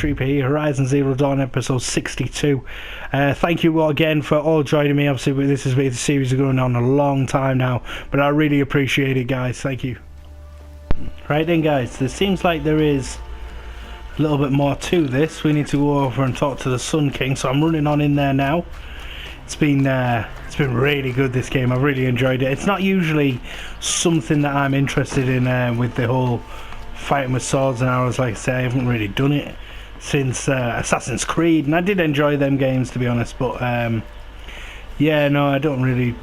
SHAREfactory here, Horizon Zero Dawn episode 62. Thank you all again for all joining me. Obviously, this has been the series going on a long time now, but I really appreciate it, guys. Thank you. Right then, guys, there seems like there is a little bit more to this. We need to go over and talk to the Sun King, so I'm running on in there now. It's been really good, this game. I've really enjoyed it. It's not usually something that I'm interested in with the whole fighting with swords and arrows. Like I say, I haven't really done it since Assassin's Creed, and I did enjoy them games, to be honest, but yeah, no, I don't really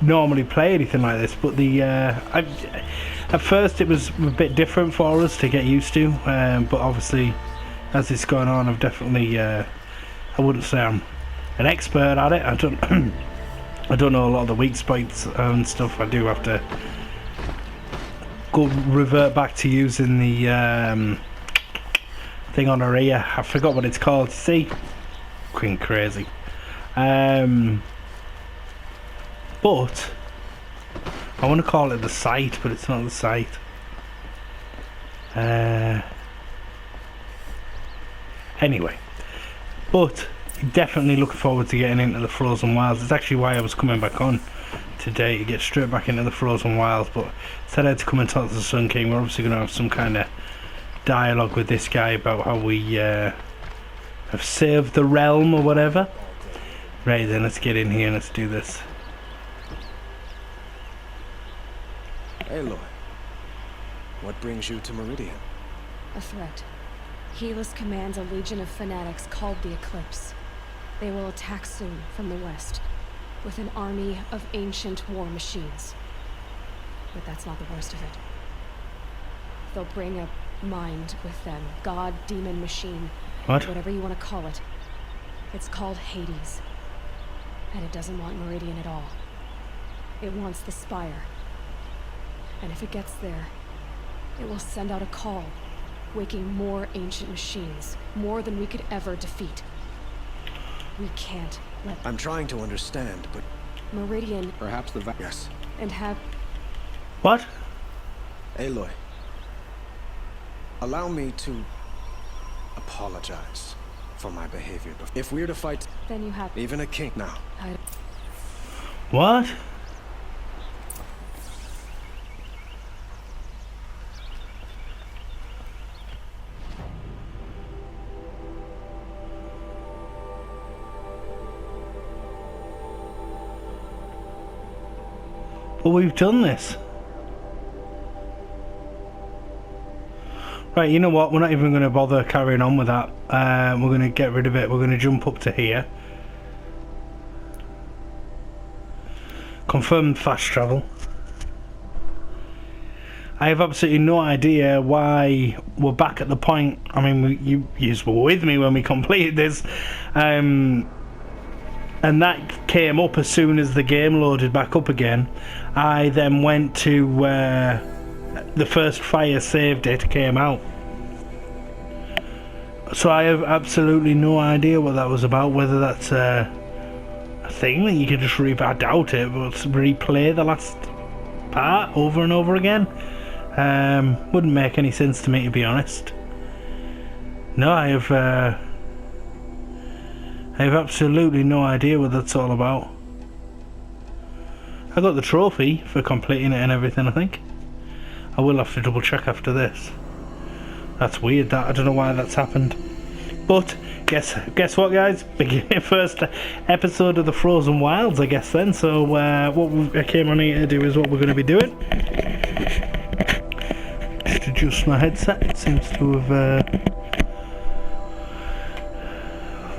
normally play anything like this, but at first it was a bit different for us to get used to, but obviously as it's going on, I've definitely I wouldn't say I'm an expert at it. I don't know a lot of the weak spots and stuff. I do have to revert back to using the thing on her ear. I forgot what it's called. See, fucking crazy. But I want to call it the sight, but it's not the sight. Anyway, but definitely looking forward to getting into the Frozen Wilds. It's actually why I was coming back on today, to get straight back into the Frozen Wilds, but said I had to come and talk to the Sun King. We're obviously going to have some kind of dialogue with this guy about how we have saved the realm or whatever. Right then, let's get in here and let's do this. Aloy, what brings you to Meridian? A threat. Helis commands a legion of fanatics called the Eclipse. They will attack soon from the west, with an army of ancient war machines. But that's not the worst of it. They'll bring a mind with them. God, demon, machine. What? Whatever you want to call it. It's called Hades. And it doesn't want Meridian at all. It wants the Spire. And if it gets there, it will send out a call, waking more ancient machines. More than we could ever defeat. We can't let... I'm trying to understand, but... Meridian... Perhaps the... Yes. And have... What? Aloy, allow me to apologize for my behavior. If we're to fight... Then you have... Even a king now. What? But we've done this. Right, you know what? We're not even going to bother carrying on with that. We're going to get rid of it. We're going to jump up to here. Confirm fast travel. I have absolutely no idea why we're back at the point. I mean, you were with me when we completed this. And that came up as soon as the game loaded back up again. I then went to the first fire saved it came out. So I have absolutely no idea what that was about, whether that's a thing that you can just I doubt it, but replay the last part over and over again. Wouldn't make any sense to me, to be honest. No, I have absolutely no idea what that's all about. I got the trophy for completing it and everything, I think. I will have to double check after this. That's weird, that. I don't know why that's happened. But, guess what, guys? First episode of the Frozen Wilds, I guess, then. So, what I came on here to do is what we're going to be doing. Just adjust my headset. It seems to have...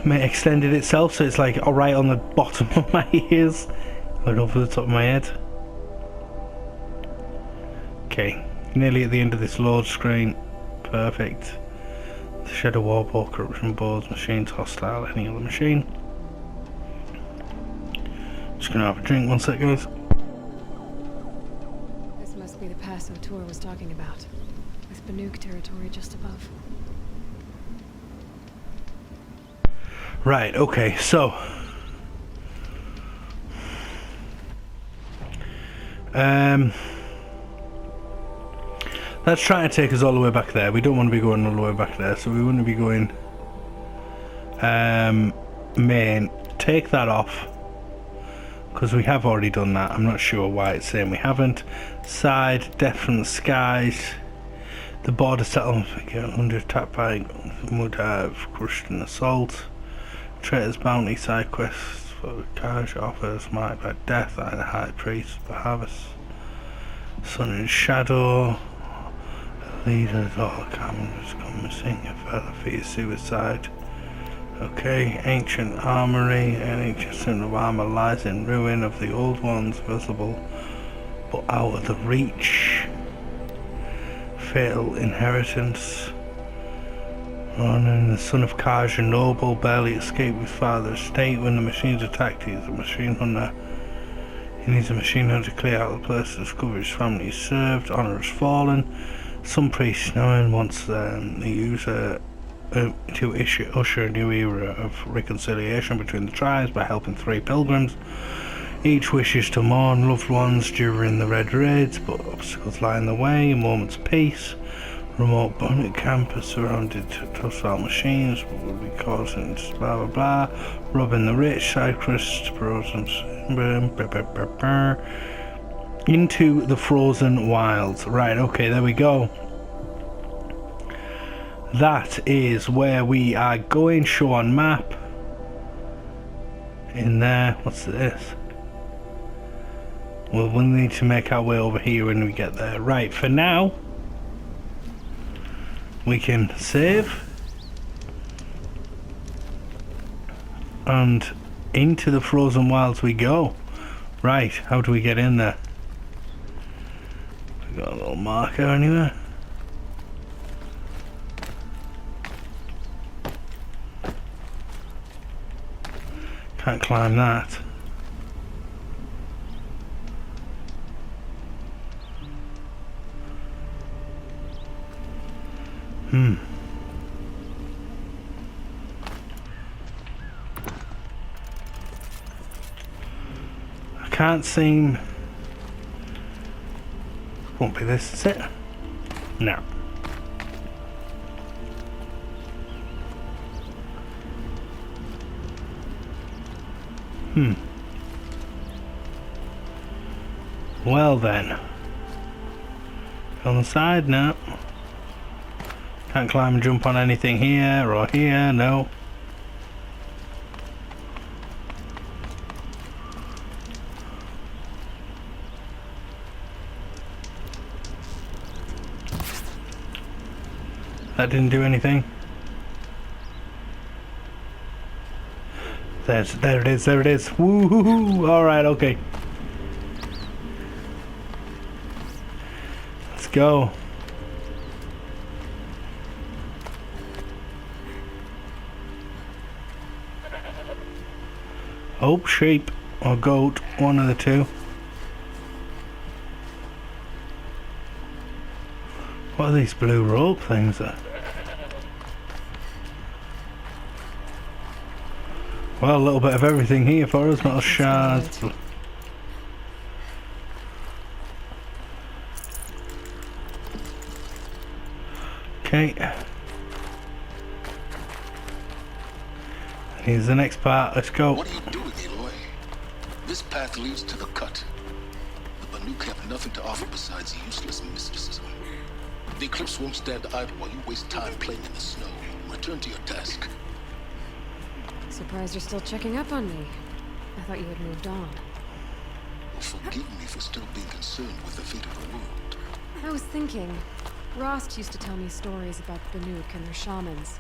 extended itself, so it's like right on the bottom of my ears, right over the top of my head. Okay, nearly at the end of this load screen. Perfect. The Shadow Warbow, corruption boards, machines hostile, any other machine. Just gonna have a drink, one sec, guys. This must be the pass O'Toole was talking about, with Banuk territory just above. Right, okay, so That's trying to take us all the way back there. We don't want to be going all the way back there, so we want to be going main. Take that off, because we have already done that. I'm not sure why it's saying we haven't. Side, death from the skies. The border settlement under attack by mud crushed and assault. Traitor's bounty side quests for cash offers marked by death and the high priest for harvest. Sun and shadow. Leaders all cameras come missing. A fella for your suicide. Okay, ancient armory. An ancient symbol of armor lies in ruin of the old ones, visible but out of the reach. Fatal inheritance. Ronan, the son of Kaja Noble, barely escaped his father's estate when the machines attacked. He's a machine hunter. He needs a machine hunter to clear out the place to discover his family is served. Honor has fallen. Some priests knowing wants the user to usher a new era of reconciliation between the tribes by helping 3 pilgrims. Each wishes to mourn loved ones during the Red Raids, but obstacles lie in the way. A moment's peace. Remote bonnet camp is surrounded to hostile machines, but will be causing blah blah blah. Robbing the rich, side quests, frozen into the frozen wilds. Right, okay, there we go. That is where we are going. Show on map. In there. What's this? Well, we'll need to make our way over here when we get there. Right, for now, we can save. And into the frozen wilds we go. Right, how do we get in there? We got a little marker anywhere? Can't climb that. I can't seem. Won't be this, is it? No. Well then. On the side, no. Can't climb and jump on anything here or here, no. That didn't do anything. There it is, there it is. Woohoo! Alright, okay. Let's go. Oh, sheep or goat, one of the two. What are these blue rope things there? Well, a little bit of everything here for us, metal shards. Okay. Here's the next part, let's go. What are you doing, Aloy? This path leads to the cut. The Banuk have nothing to offer besides useless mysticism. The Eclipse won't stand idle while you waste time playing in the snow. Return to your task. Surprised you're still checking up on me. I thought you had moved on. Well, forgive me for still being concerned with the fate of the world. I was thinking, Rost used to tell me stories about the Banuk and their shamans,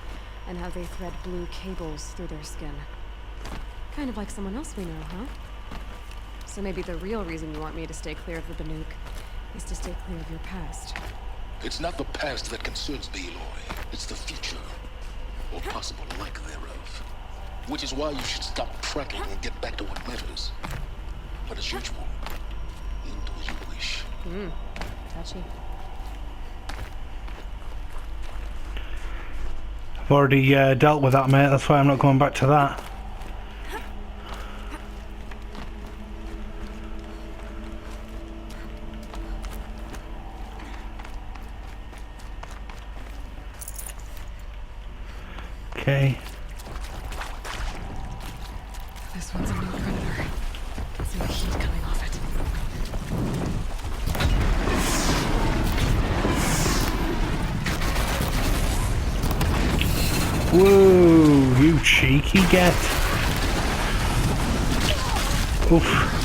and how they thread blue cables through their skin. Kind of like someone else we know, huh? So maybe the real reason you want me to stay clear of the Banuk is to stay clear of your past. It's not the past that concerns me, Aloy. It's the future. Or possible lack thereof. Which is why you should stop tracking and get back to what matters. But as usual, you'll do as you wish. Touchy. I've already dealt with that, mate, that's why I'm not going back to that. Okay. This one's a new predator. Can see the heat coming off it. Whoa, you cheeky get. Oof.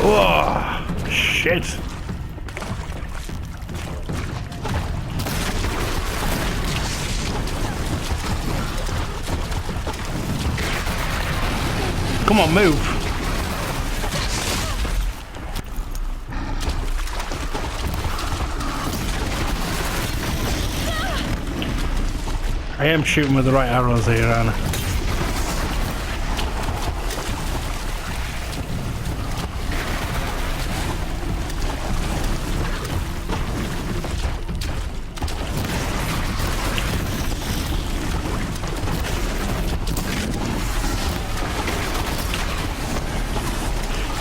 Oh, shit. Come on, move. I am shooting with the right arrows here, aren't I?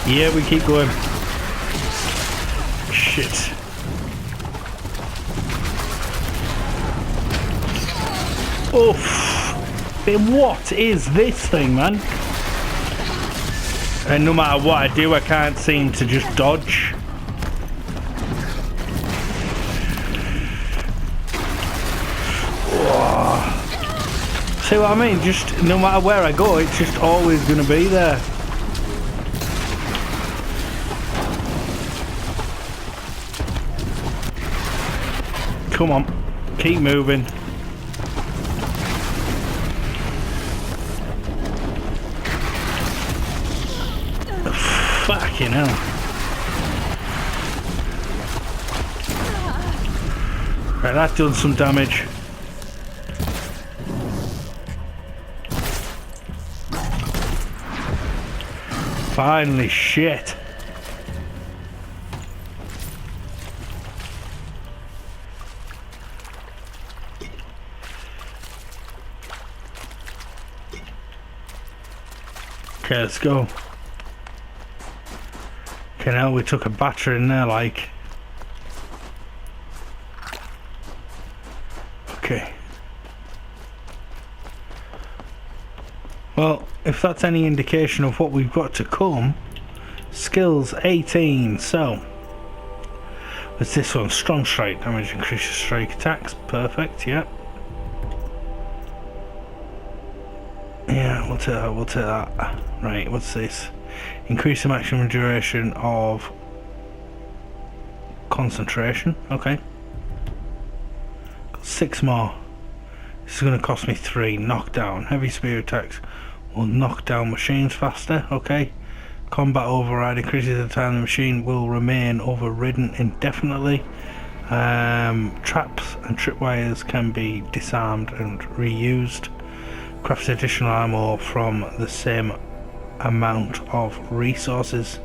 Yeah, we keep going. Shit. Oof. Then what is this thing, man? And no matter what I do, I can't seem to just dodge. Whoa. See what I mean? Just no matter where I go, it's just always going to be there. Come on, keep moving. Fucking hell. Right, that done some damage. Finally, shit. Okay, let's go. Okay, now we took a battery in there, like. Okay. Well, if that's any indication of what we've got to come, skills 18, so. What's this one? Strong strike, damage increases strike attacks, perfect, yeah. Yeah, we'll take that, we'll take that. Right, what's this? Increase the maximum duration of concentration, okay. Got 6 more. This is going to cost me 3. Knockdown. Heavy spear attacks will knock down machines faster, okay. Combat override increases the time the machine will remain overridden indefinitely. Traps and tripwires can be disarmed and reused. Crafts additional ammo from the same amount of resources.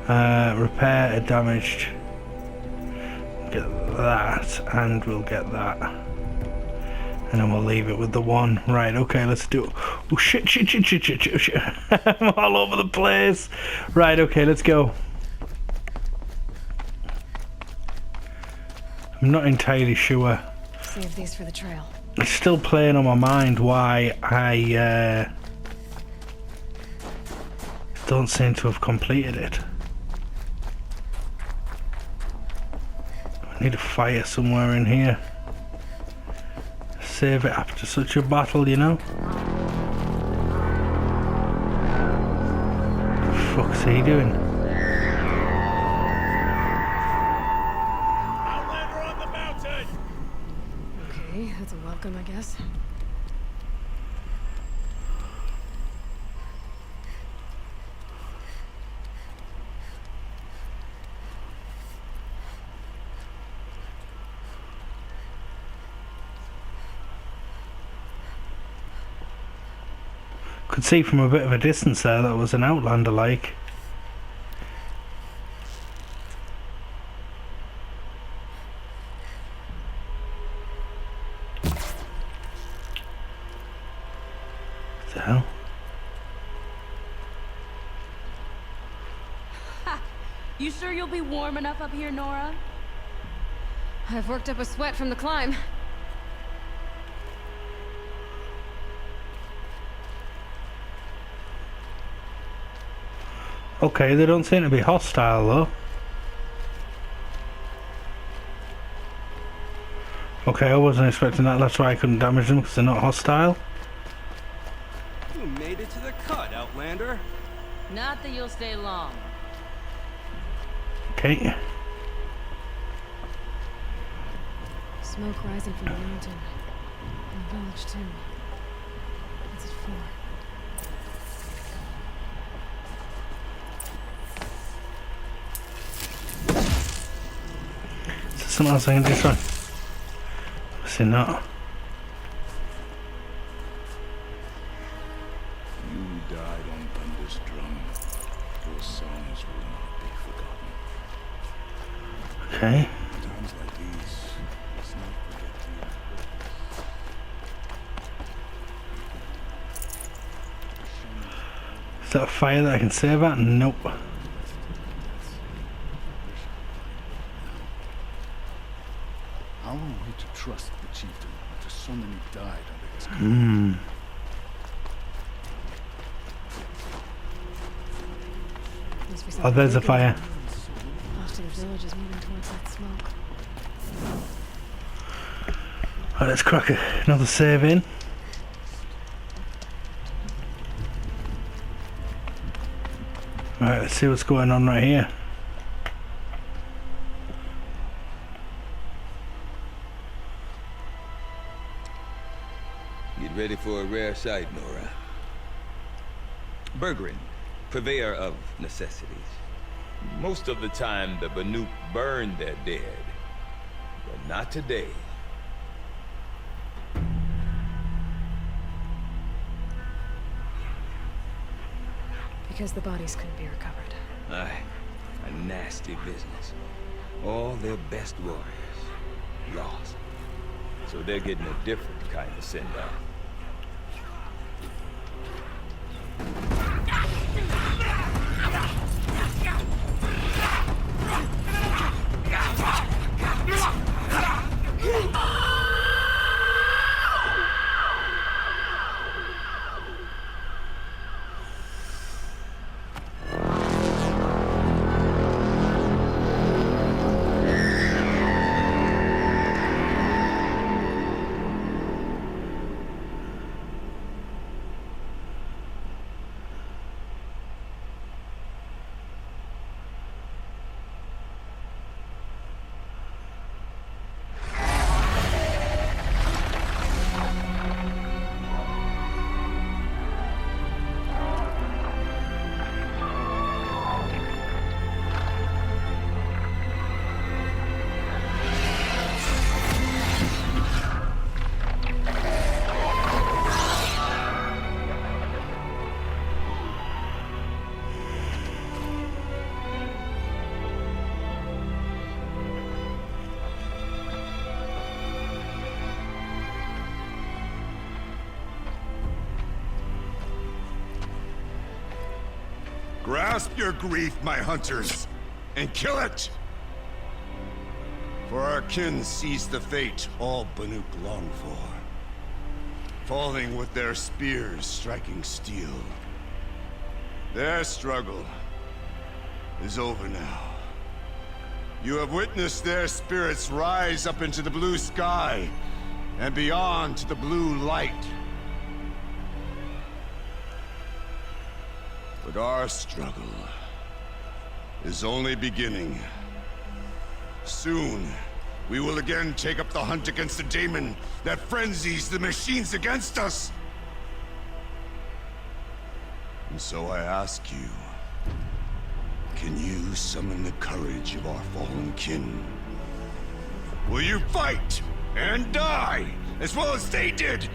Repair a damaged. Get that, and we'll get that. And then we'll leave it with the one. Right, okay, let's do it. Oh shit, shit, shit, shit, shit, shit, shit. I'm all over the place. Right, okay, let's go. I'm not entirely sure. Save these for the trail. It's still playing on my mind why I don't seem to have completed it. I need a fire somewhere in here. Save it after such a battle, you know? What the fuck's he doing? Outlander on the mountain! Okay, that's a welcome, I guess. Could see from a bit of a distance there that was an Outlander like. What the hell? You sure you'll be warm enough up here, Nora? I've worked up a sweat from the climb. Okay, they don't seem to be hostile though. Okay, I wasn't expecting that, that's why I couldn't damage them, because they're not hostile. You made it to the cut, Outlander. Not that you'll stay long. Okay. Smoke rising from the mountain. And the village too. What's it for? Is there something else I can destroy? Obviously not. You died on Thunder's drum. Your songs will not be forgotten. Okay. Times like these, let's not forget the Is that a fire that I can save at? Nope. How are we to trust the chieftain after so many died under his command? Must be Oh, something there's a big in fire. town. Most of the village is moving towards that smoke. Alright, let's crack another save in. Alright, let's see what's going on right here. Get ready for a rare sight, Nora. Bergrin, purveyor of necessities. Most of the time, the Banuk burn their dead. But not today. Because the bodies couldn't be recovered. Aye, a nasty business. All their best warriors lost. So they're getting a different kind of send-off. Grasp your grief, my hunters, and kill it! For our kin sees the fate all Banuk long for. Falling with their spears striking steel. Their struggle is over now. You have witnessed their spirits rise up into the blue sky and beyond to the blue light. But our struggle is only beginning. Soon, we will again take up the hunt against the demon that frenzies the machines against us. And so I ask you, can you summon the courage of our fallen kin? Will you fight and die as well as they did?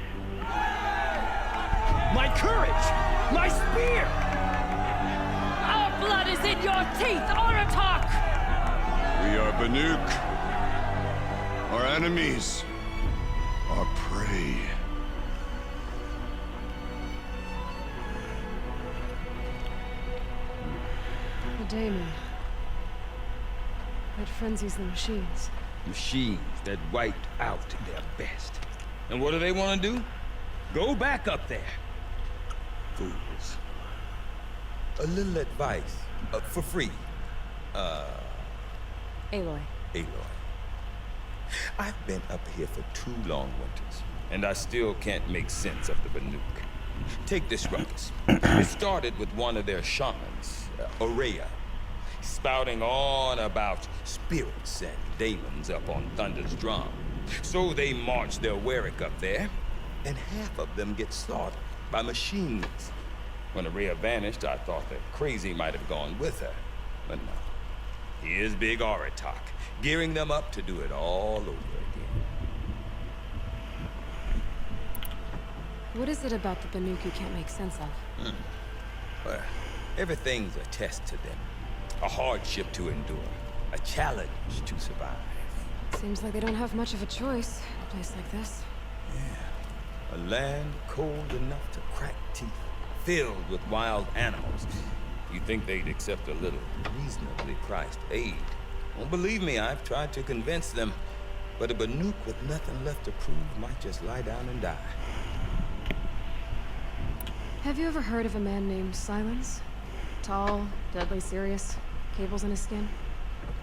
My courage! My spear! Our blood is in your teeth, Oratok! We are Banuk. Our enemies are prey. The daemon that frenzies the machines. Machines that wiped out their best. And what do they want to do? Go back up there. Fools. A little advice, for free. Aloy. Aloy. I've been up here for 2 long winters, and I still can't make sense of the Banuk. Take this ruckus. It started with one of their shamans, Aurea, spouting on about spirits and demons up on Thunder's drum. So they march their Warwick up there, and half of them get slaughtered by machines. When Aurea vanished, I thought that Crazy might have gone with her, but no. Here's Big Aratak, gearing them up to do it all over again. What is it about the Banuk you can't make sense of? Well, everything's a test to them. A hardship to endure. A challenge to survive. Seems like they don't have much of a choice in a place like this. Yeah. A land cold enough to crack teeth. Filled with wild animals. You'd think they'd accept a little reasonably priced aid. Well, believe me, I've tried to convince them. But a Banuk with nothing left to prove might just lie down and die. Have you ever heard of a man named Silence? Tall, deadly serious, cables in his skin,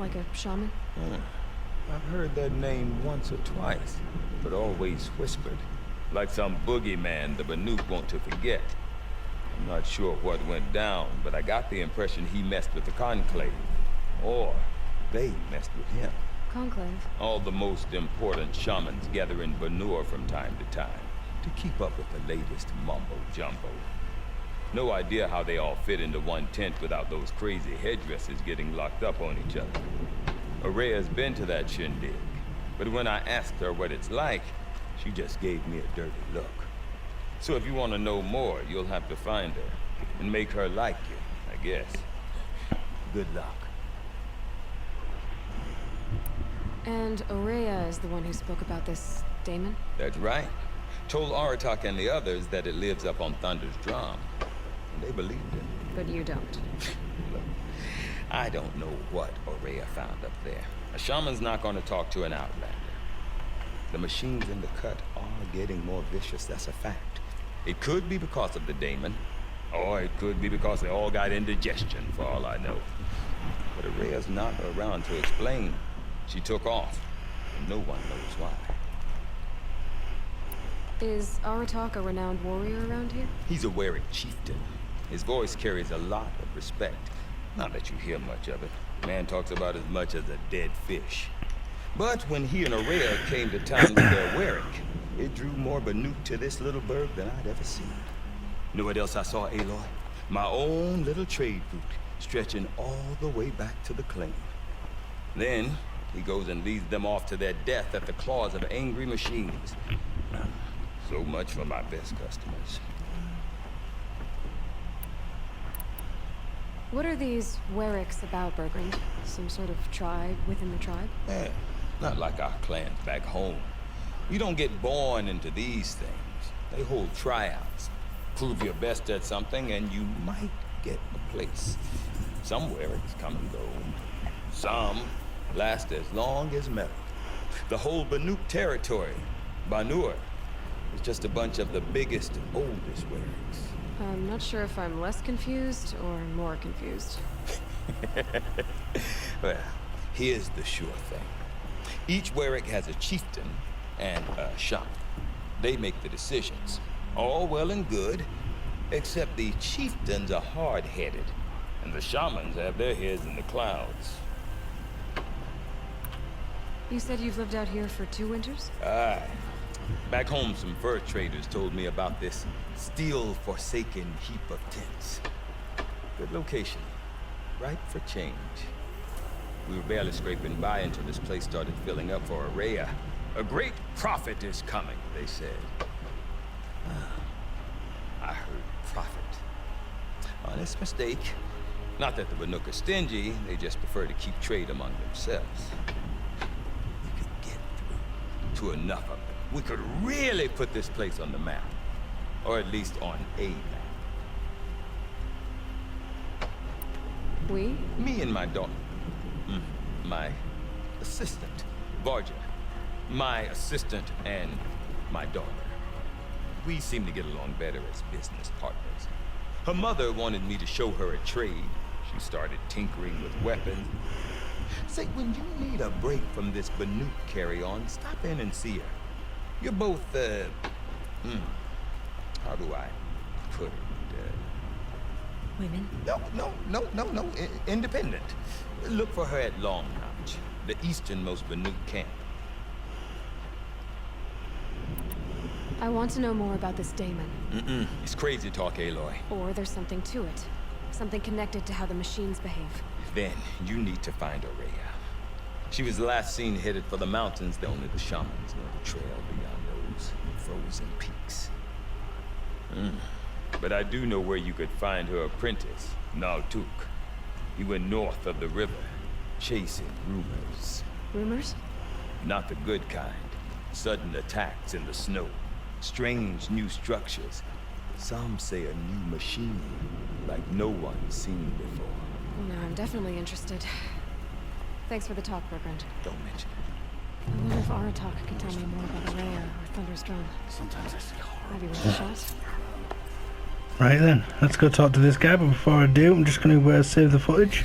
like a shaman? I've heard that name once or twice, but always whispered. Like some boogeyman the Banuk want to forget. I'm not sure what went down, but I got the impression he messed with the Conclave. Or they messed with him. Conclave? All the most important shamans gather in Banur from time to time to keep up with the latest mumbo-jumbo. No idea how they all fit into one tent without those crazy headdresses getting locked up on each other. Aurea's been to that shindig, but when I asked her what it's like, she just gave me a dirty look. So if you want to know more, you'll have to find her and make her like you, I guess. Good luck. And Aurea is the one who spoke about this daemon? That's right. Told Aratak and the others that it lives up on Thunder's drum. And they believed it. But you don't. Look, I don't know what Aurea found up there. A shaman's not going to talk to an outlander. The machines in the cut are getting more vicious, that's a fact. It could be because of the daemon, or it could be because they all got indigestion, for all I know. But Aurea's not around to explain. She took off, and no one knows why. Is Aratak a renowned warrior around here? He's a Warwick chieftain. His voice carries a lot of respect. Not that you hear much of it. Man talks about as much as a dead fish. But when he and Aurea came to town with their Warwick, it drew more Banuk to this little burg than I'd ever seen. You know what else I saw, Aloy? My own little trade route, stretching all the way back to the claim. Then, he goes and leads them off to their death at the claws of angry machines. So much for my best customers. What are these Warwicks about, Bergrand? Some sort of tribe within the tribe? Yeah, not like our clans back home. You don't get born into these things. They hold tryouts. Prove your best at something and you might get a place. Some Warwicks come and go. Some last as long as metal. The whole Banuk territory, Banur, is just a bunch of the biggest, oldest Warwicks. I'm not sure if I'm less confused or more confused. Well, here's the sure thing. Each Warwick has a chieftain and a shaman. They make the decisions. All well and good, except the chieftains are hard-headed, and the shamans have their heads in the clouds. You said you've lived out here for 2 winters? Aye. Back home, some fur traders told me about this steel-forsaken heap of tents. Good location. Right for change. We were barely scraping by until this place started filling up for Aurea. A great prophet is coming, they said. I heard prophet. Honest mistake. Not that the Banuk are stingy, they just prefer to keep trade among themselves. We could get through to enough of them. We could really put this place on the map. Or at least on a map. We? Me and my daughter. My assistant. Varja, my assistant and my daughter. We seem to get along better as business partners. Her mother wanted me to show her a trade. She started tinkering with weapons. Say, when you need a break from this Banuk carry-on, stop in and see her. You're both, how do I put it? Women? No, independent. Look for her at Long Notch, the easternmost Banuk camp. I want to know more about this Damon. It's crazy talk, Aloy. Or there's something to it. Something connected to how the machines behave. Then you need to find Aurea. She was last seen headed for the mountains that only the shamans know the trail beyond those frozen peaks. But I do know where you could find her apprentice, Naltuk. He went north of the river, chasing rumors. Rumors? Not the good kind. Sudden attacks in the snow. Strange new structures. Some say a new machine, like no one's seen before. Well, now I'm definitely interested. Thanks for the talk, Bergrand. Don't mention it. I wonder if Aratak can tell me more about Aurea or Thunder's Drum. Sometimes I see horror. Maybe worth a shot. Right then, let's go talk to this guy, but before I do, I'm just going to save the footage.